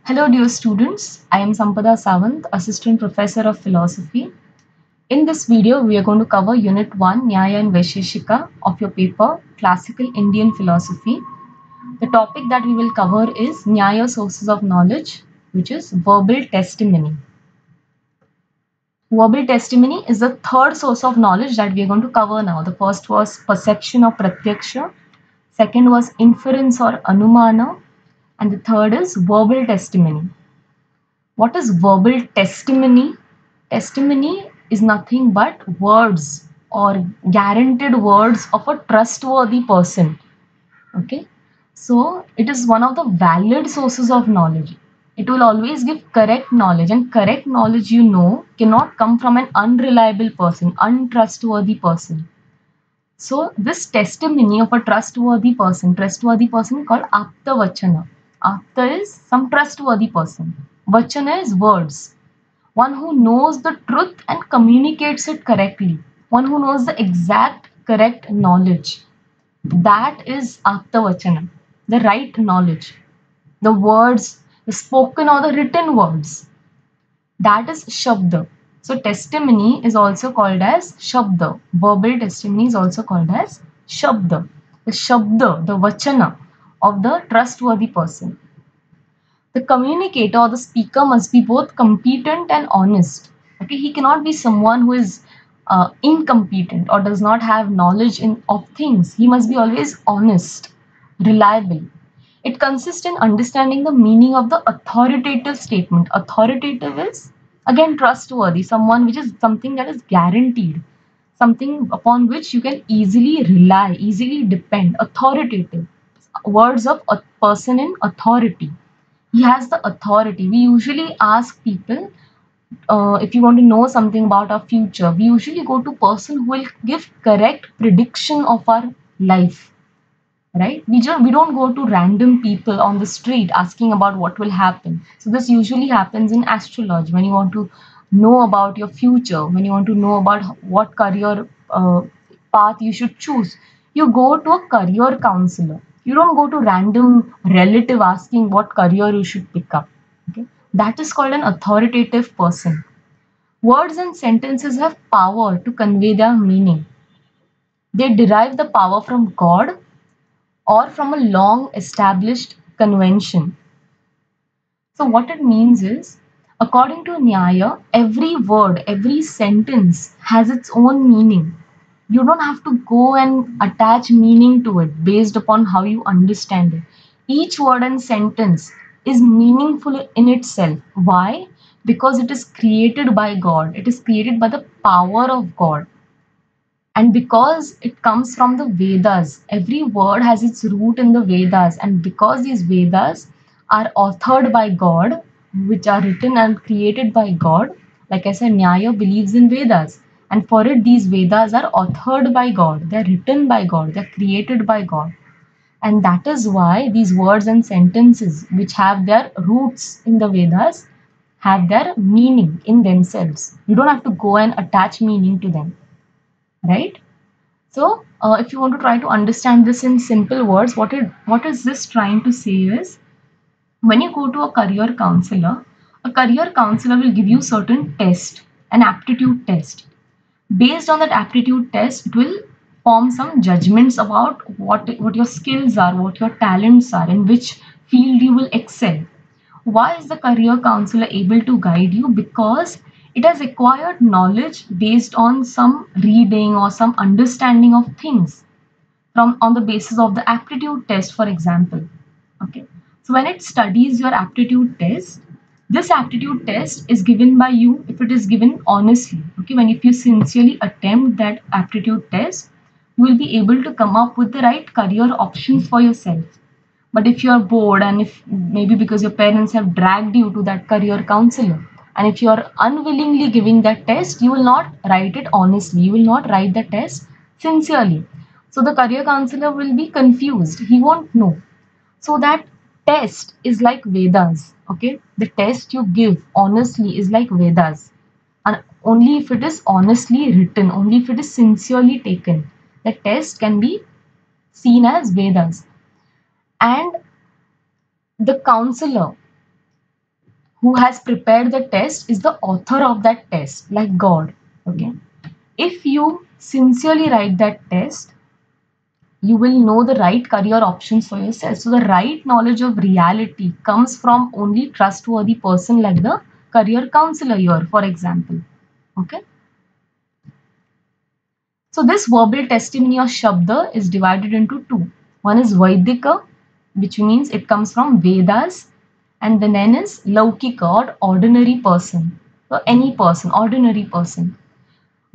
Hello dear students, I am Sampada Sawant, Assistant Professor of Philosophy. In this video, we are going to cover Unit 1, Nyaya and Vaisheshika of your paper, Classical Indian Philosophy. The topic that we will cover is Nyaya Sources of Knowledge, which is verbal testimony. Verbal testimony is the third source of knowledge that we are going to cover now. The first was perception or pratyaksha, second was inference or anumana, and the third is verbal testimony. What is verbal testimony? Testimony is nothing but words or guaranteed words of a trustworthy person. Okay, so it is one of the valid sources of knowledge. It will always give correct knowledge, and correct knowledge, cannot come from an unreliable person, untrustworthy person. So this testimony of a trustworthy person called Apta Vachana. Apta is some trustworthy person. Vachana is words. One who knows the truth and communicates it correctly. One who knows the exact correct knowledge. That is Apta Vachana, the right knowledge. The words, the spoken or the written words. That is Shabda. So testimony is also called as Shabda. Verbal testimony is also called as Shabda. The Shabda, the Vachana of the trustworthy person. The communicator or the speaker must be both competent and honest. Okay, he cannot be someone who is incompetent or does not have knowledge of things. He must be always honest, reliable. It consists in understanding the meaning of the authoritative statement. Authoritative is again trustworthy, someone which is something that is guaranteed, something upon which you can easily rely, easily depend. Authoritative, words of a person in authority. He has the authority. We usually ask people, if you want to know something about our future, we usually go to person who will give correct prediction of our life. Right? We don't go to random people on the street asking about what will happen. So this usually happens in astrology. When you want to know about your future, when you want to know about what career path you should choose, you go to a career counselor. You don't go to random relative asking what career you should pick up. Okay? That is called an authoritative person. Words and sentences have power to convey their meaning. They derive the power from God or from a long established convention. So what it means is, according to Nyaya, every word, every sentence has its own meaning. You don't have to go and attach meaning to it based upon how you understand it. Each word and sentence is meaningful in itself. Why? Because it is created by God. It is created by the power of God. And because it comes from the Vedas, every word has its root in the Vedas. And because these Vedas are authored by God, which are written and created by God, like I said, Nyaya believes in Vedas. And for it, these Vedas are authored by God. They're written by God. They're created by God. And that is why these words and sentences, which have their roots in the Vedas, have their meaning in themselves. You don't have to go and attach meaning to them. Right? So, if you want to try to understand this in simple words, what is this trying to say is, when you go to a career counselor will give you certain test, an aptitude test. Based on that aptitude test, it will form some judgments about what your skills are, what your talents are, in which field you will excel. Why is the career counselor able to guide you? Because it has acquired knowledge based on some reading or some understanding of things from on the basis of the aptitude test, for example. Okay. So when it studies your aptitude test, this aptitude test is given by you if it is given honestly. Okay. If you sincerely attempt that aptitude test, you will be able to come up with the right career options for yourself. But if you are bored, and if maybe because your parents have dragged you to that career counselor, and if you are unwillingly giving that test, you will not write it honestly. You will not write the test sincerely. So the career counselor will be confused. He won't know. So that test is like Vedas. Okay, the test you give honestly is like Vedas, and only if it is honestly written, only if it is sincerely taken, the test can be seen as Vedas. And the counselor who has prepared the test is the author of that test, like God. Okay. If you sincerely write that test, you will know the right career options for yourself. So the right knowledge of reality comes from only trustworthy person like the career counselor here, for example. Okay. So this verbal testimony or Shabda is divided into two. One is Vaidika, which means it comes from Vedas, and the then is Laukika or ordinary person. So any person, ordinary person.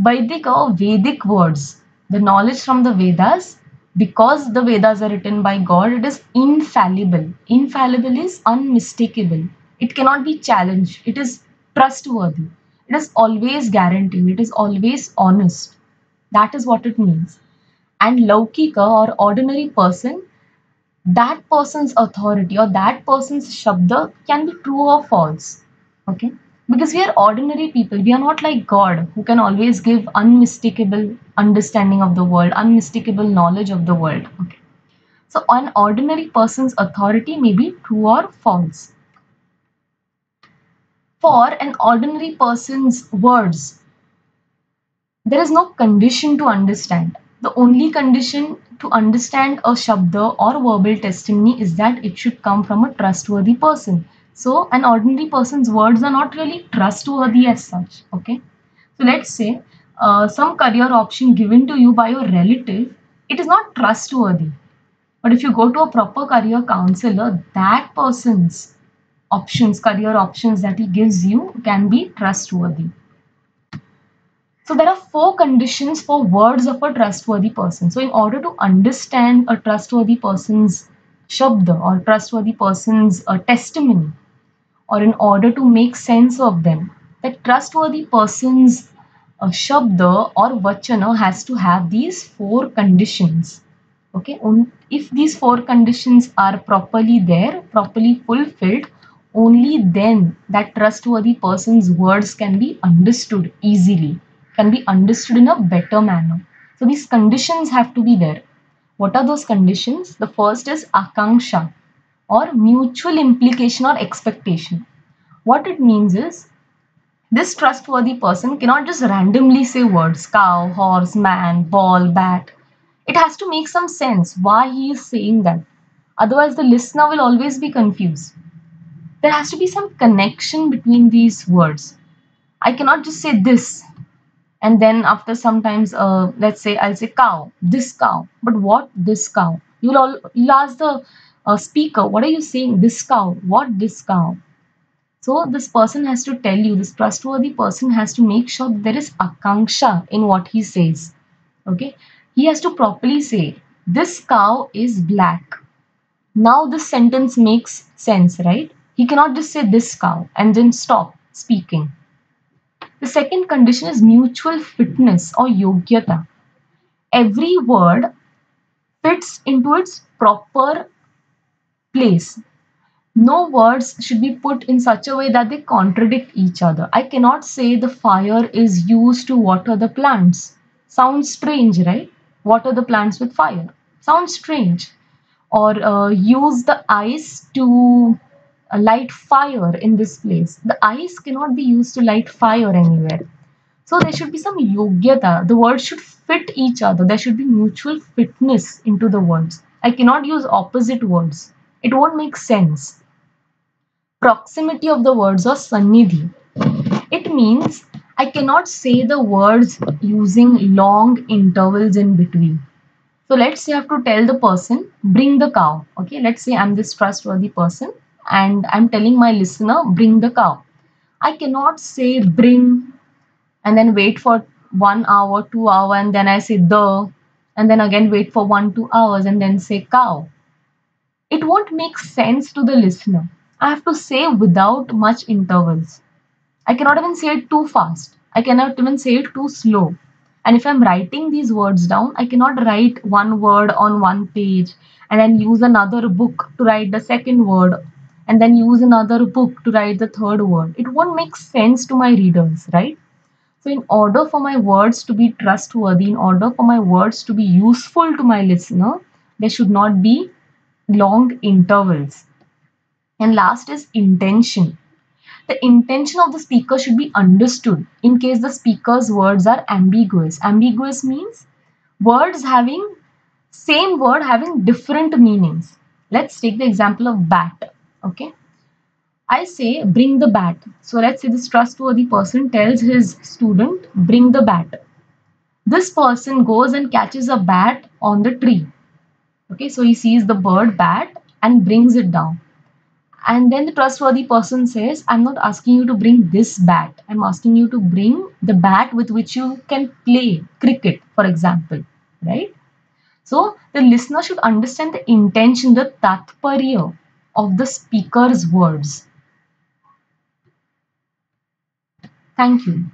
Vaidika or Vedic words, the knowledge from the Vedas, because the Vedas are written by God, it is infallible. Infallible is unmistakable. It cannot be challenged. It is trustworthy. It is always guaranteed. It is always honest. That is what it means. And Laukika or ordinary person, that person's authority or that person's Shabda can be true or false. Okay? Because we are ordinary people. We are not like God who can always give unmistakable understanding of the world, unmistakable knowledge of the world. Okay. So an ordinary person's authority may be true or false. For an ordinary person's words, there is no condition to understand. The only condition to understand a Shabda or verbal testimony is that it should come from a trustworthy person. So, an ordinary person's words are not really trustworthy as such. Okay. So, let's say some career option given to you by your relative, it is not trustworthy. But if you go to a proper career counselor, that person's options, career options that he gives you can be trustworthy. So there are four conditions for words of a trustworthy person. So in order to understand a trustworthy person's shabda or trustworthy person's testimony, or in order to make sense of them, that trustworthy person's shabda or vachana has to have these four conditions. Okay, if these four conditions are properly there, properly fulfilled, only then that trustworthy person's words can be understood easily, can be understood in a better manner. So these conditions have to be there. What are those conditions? The first is akanksha or mutual implication or expectation. What it means is this trustworthy person cannot just randomly say words cow, horse, man, ball, bat. It has to make some sense why he is saying that. Otherwise, the listener will always be confused. There has to be some connection between these words. I cannot just say this and then after sometimes, let's say I'll say cow, this cow. But what this cow? You'll ask the speaker, what are you saying? This cow. What this cow? So this person has to tell you, this trustworthy person has to make sure there is akanksha in what he says. Okay. He has to properly say, this cow is black. Now this sentence makes sense, right? He cannot just say this cow and then stop speaking. The second condition is mutual fitness or yogyata. Every word fits into its proper place. No words should be put in such a way that they contradict each other. I cannot say the fire is used to water the plants. Sounds strange, right? Water the plants with fire. Sounds strange. Or use the ice to light fire in this place. The ice cannot be used to light fire anywhere. So there should be some yogyata. The words should fit each other. There should be mutual fitness into the words. I cannot use opposite words. It won't make sense. Proximity of the words or sannidhi. It means I cannot say the words using long intervals in between. So let's say I have to tell the person, bring the cow. Okay, let's say I'm this trustworthy person and I'm telling my listener, bring the cow. I cannot say bring and then wait for 1 hour, 2 hours, and then I say the, and then again wait for 1, 2 hours and then say cow. It won't make sense to the listener. I have to say without much intervals. I cannot even say it too fast. I cannot even say it too slow. And if I'm writing these words down, I cannot write one word on one page and then use another book to write the second word and then use another book to write the third word. It won't make sense to my readers, right? So, in order for my words to be trustworthy, in order for my words to be useful to my listener, there should not be long intervals. And last is intention. the intention of the speaker should be understood in case the speaker's words are ambiguous. Ambiguous means words having same word having different meanings. Let's take the example of bat. Okay, I say bring the bat. So let's say this trustworthy person tells his student bring the bat. This person goes and catches a bat on the tree. Okay, so he sees the bird bat and brings it down. And then the trustworthy person says, I'm not asking you to bring this bat. I'm asking you to bring the bat with which you can play cricket, for example. Right? So the listener should understand the intention, the tatparya of the speaker's words. Thank you.